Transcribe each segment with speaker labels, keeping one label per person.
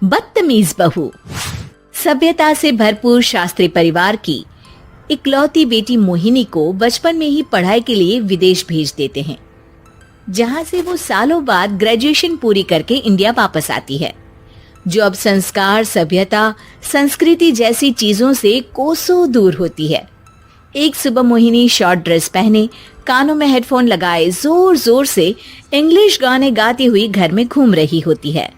Speaker 1: बदतमीज बहू। सभ्यता से भरपूर शास्त्री परिवार की इकलौती बेटी मोहिनी को बचपन में ही पढ़ाई के लिए विदेश भेज देते हैं, जहां से वो सालों बाद ग्रेजुएशन पूरी करके इंडिया वापस आती है, जो अब संस्कार, सभ्यता, संस्कृति जैसी चीजों से कोसों दूर होती है। एक सुबह मोहिनी शॉर्ट ड्रेस पहने, कानों में हेडफोन लगाए जोर जोर से इंग्लिश गाने गाती हुई घर में घूम रही होती है।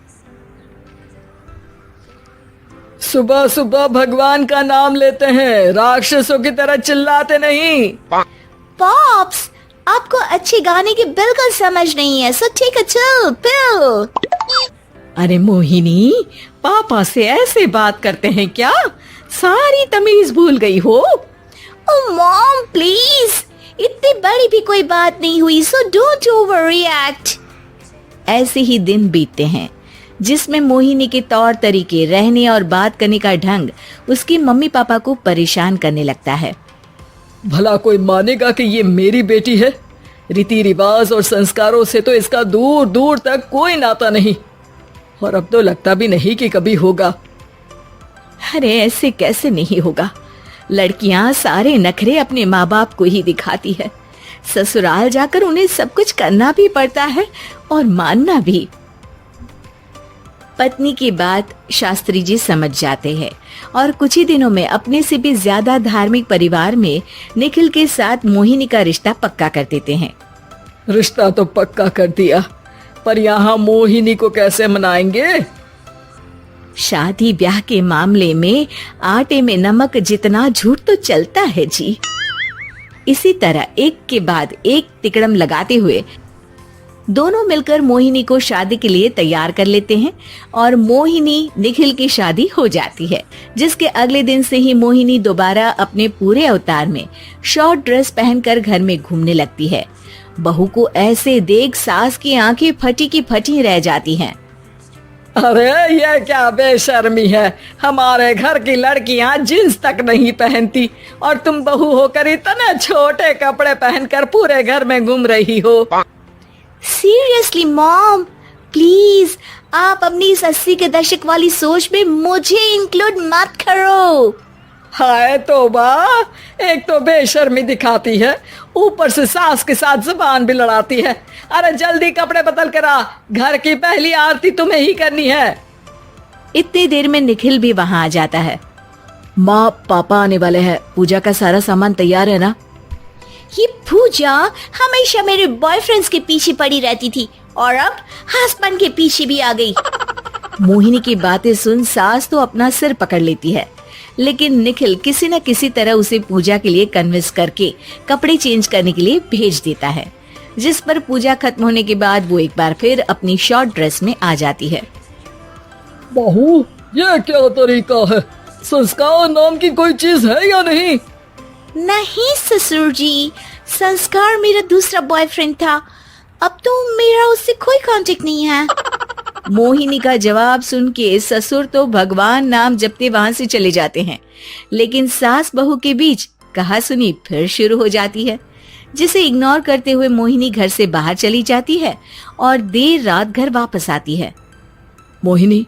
Speaker 2: सुबह सुबह भगवान का नाम लेते हैं, राक्षसों की तरह चिल्लाते नहीं।
Speaker 1: पॉप्स, आपको अच्छे गाने की बिल्कुल समझ नहीं है, सो ठीक है, चिल पिल।
Speaker 2: अरे मोहिनी, पापा से ऐसे बात करते हैं क्या? सारी तमीज भूल गई हो।
Speaker 1: ओह मॉम प्लीज, इतनी बड़ी भी कोई बात नहीं हुई, सो डोंट ओवर रिएक्ट। ऐसे ही दिन बीतते हैं जिसमें मोहिनी के तौर तरीके, रहने और बात करने का ढंग उसके मम्मी पापा को परेशान करने लगता है।
Speaker 2: भला कोई मानेगा कि ये मेरी बेटी है? रीति रिवाज और संस्कारों से तो इसका दूर दूर तक कोई नाता नहीं, और अब तो लगता भी नहीं कि कभी होगा।
Speaker 1: अरे ऐसे कैसे नहीं होगा? लड़कियां सारे नखरे अपने माँ बाप को ही दिखाती है। ससुराल जाकर उन्हें सब कुछ करना भी पड़ता है और मानना भी। पत्नी की बात शास्त्री जी समझ जाते हैं और कुछ ही दिनों में अपने से भी ज्यादा धार्मिक परिवार में निखिल के साथ मोहिनी का रिश्ता पक्का कर देते हैं।
Speaker 2: रिश्ता तो पक्का कर दिया, पर यहाँ मोहिनी को कैसे मनाएंगे?
Speaker 1: शादी ब्याह के मामले में आटे में नमक जितना झूठ तो चलता है जी। इसी तरह एक के बाद एक तिकड़म लगाते हुए दोनों मिलकर मोहिनी को शादी के लिए तैयार कर लेते हैं और मोहिनी निखिल की शादी हो जाती है, जिसके अगले दिन से ही मोहिनी दोबारा अपने पूरे अवतार में शॉर्ट ड्रेस पहनकर घर में घूमने लगती है। बहू को ऐसे देख सास की आंखें फटी की फटी रह जाती हैं।
Speaker 2: अरे ये क्या बेशर्मी है, हमारे घर की लड़कियां जींस तक नहीं पहनती और तुम बहू होकर इतने छोटे कपड़े पहनकर पूरे घर में घूम रही हो।
Speaker 1: सीरियसली मॉम, प्लीज आप अपनी इस 80 के दशक वाली सोच में मुझे इंक्लूड मत करो।
Speaker 2: हाय तौबा, एक तो बेशर्मी दिखाती है, ऊपर से सास के साथ जुबान भी लड़ाती है। अरे जल्दी कपड़े बदल कर आ, घर की पहली आरती तुम्हें ही करनी है।
Speaker 1: इतनी देर में निखिल भी वहाँ आ जाता है।
Speaker 2: माँ पापा आने वाले हैं, पूजा का सारा सामान तैयार है ना?
Speaker 1: ये पूजा हमेशा मेरे बॉयफ्रेंड्स के पीछे पड़ी रहती थी और अब हस्बैंड के पीछे भी आ गई। मोहिनी की बातें सुन सास तो अपना सिर पकड़ लेती है, लेकिन निखिल किसी न किसी तरह उसे पूजा के लिए कन्विंस करके कपड़े चेंज करने के लिए भेज देता है, जिस पर पूजा खत्म होने के बाद वो एक बार फिर अपनी शॉर्ट ड्रेस में आ जाती है।
Speaker 2: बहू, ये क्या तरीका है? संस्कार नाम की कोई चीज है या नहीं?
Speaker 1: नहीं ससुर जी, संस्कार मेरा दूसरा बॉयफ्रेंड था, अब तो मेरा उससे कोई कांटेक्ट नहीं है। मोहिनी का जवाब सुन के ससुर तो भगवान नाम जपते वहां से चले जाते हैं, लेकिन सास बहू के बीच कहा सुनी फिर शुरू हो जाती है, जिसे इग्नोर करते हुए मोहिनी घर से बाहर चली जाती है और देर रात घर वापस आती है।
Speaker 2: मोहिनी,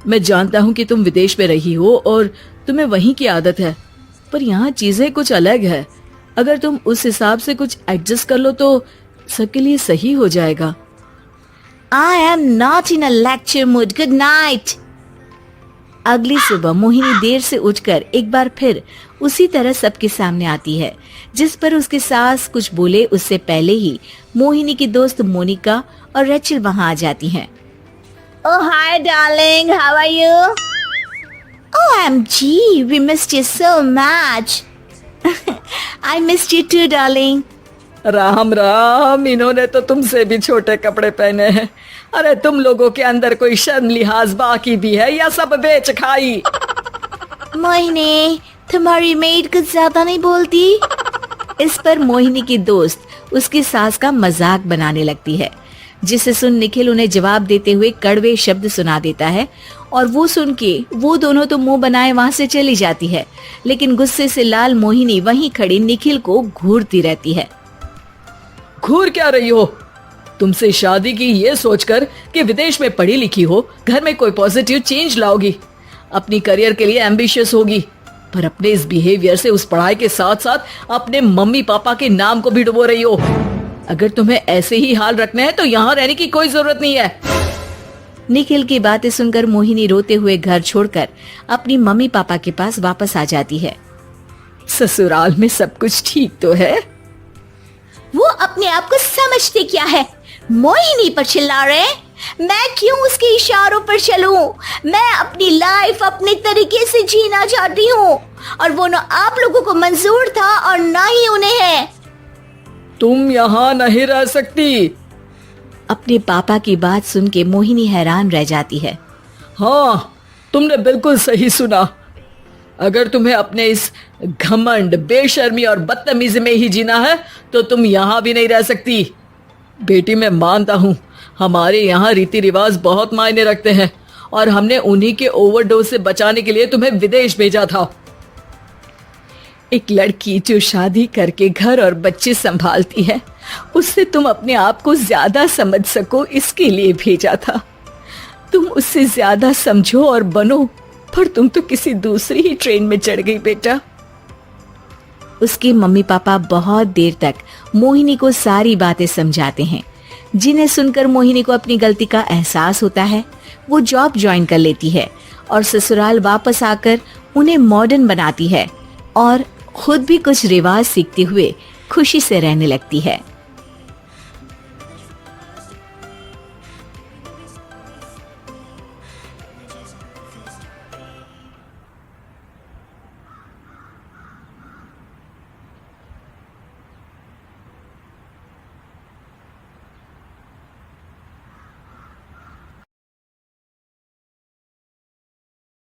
Speaker 2: मैं जानता हूँ कि तुम विदेश में रही हो और तुम्हें वहीं की आदत है, पर यहाँ चीजें कुछ अलग है। अगर तुम उस हिसाब से कुछ एडजस्ट कर लो तो सबके लिए सही हो जाएगा।
Speaker 1: I am not in a lecture mood. Good night. अगली सुबह मोहिनी देर से उठकर एक बार फिर उसी तरह सबके सामने आती है, जिस पर उसके सास कुछ बोले उससे पहले ही मोहिनी की दोस्त मोनिका और रेचल वहां आ जाती हैं। Oh hi darling, how are you? OMG, we missed you so much. I missed you too darling.
Speaker 2: Ram Ram, इन्होंने तो तुमसे भी छोटे कपड़े पहने हैं। अरे तुम लोगों के अंदर कोई शर्म लिहाज बाकी भी है या सब बेच खाई?
Speaker 1: मोहिनी, तुम्हारी मेड कुछ ज्यादा नहीं बोलती? इस पर मोहिनी की दोस्त उसकी सास का मजाक बनाने लगती है, जिसे सुन निखिल उन्हें जवाब देते हुए कड़वे शब्द सुना देता है और वो सुन के वो दोनों तो मुंह बनाए वहां से चली जाती है, लेकिन गुस्से से लाल मोहिनी वहीं खड़ी निखिल को घूरती रहती है।
Speaker 2: घूर क्या रही हो? तुमसे शादी की ये सोचकर कि विदेश में पढ़ी लिखी हो, घर में कोई पॉजिटिव चेंज लाओगी, अपनी करियर के लिए एम्बिशियस होगी, पर अपने इस बिहेवियर से उस पढ़ाई के साथ साथ अपने मम्मी पापा के नाम को भी डुबो रही हो। अगर तुम्हें ऐसे ही हाल रखना है तो यहाँ रहने की कोई जरूरत नहीं है।
Speaker 1: निखिल की बातें सुनकर मोहिनी रोते हुए घर छोड़कर अपनी मम्मी पापा के पास वापस आ जाती है।
Speaker 2: ससुराल में सब कुछ ठीक तो है?
Speaker 3: वो अपने आप को समझते क्या है? मोहिनी पर चिल्ला रहे हैं? मैं क्यों उसके इशारों पर चलूं? मैं अपनी लाइफ अपने तरीके से जीना चाहती हूँ और वो ना आप लोगों को मंजूर था और ना ही उन्हें है।
Speaker 2: तुम यहाँ नहीं रह सकती।
Speaker 1: अपने पापा की बात सुन के मोहिनी हैरान रह जाती है।
Speaker 2: हाँ, तुमने बिल्कुल सही सुना। अगर तुम्हें अपने इस घमंड, बेशर्मी और बदतमीजी में ही जीना है तो तुम यहाँ भी नहीं रह सकती। बेटी, मैं मानता हूँ हमारे यहाँ रीति रिवाज बहुत मायने रखते हैं और हमने उन्हीं के ओवरडोज से बचाने के लिए तुम्हें विदेश भेजा था।
Speaker 1: एक लड़की जो शादी करके घर और बच्चे संभालती है, उससे तुम अपने आप को ज्यादा समझ सको इसके लिए भेजा था। तुम उससे ज्यादा समझो और बनो, पर तुम तो किसी दूसरी ही ट्रेन में चढ़ गई बेटा। उसके मम्मी पापा बहुत देर तक मोहिनी को सारी बातें समझाते हैं, जिन्हें सुनकर मोहिनी को अपनी गलती का एहसास होता है। वो जॉब ज्वाइन कर लेती है और ससुराल वापस आकर उन्हें मॉडर्न बनाती है और खुद भी कुछ रिवाज सीखते हुए खुशी से रहने लगती है।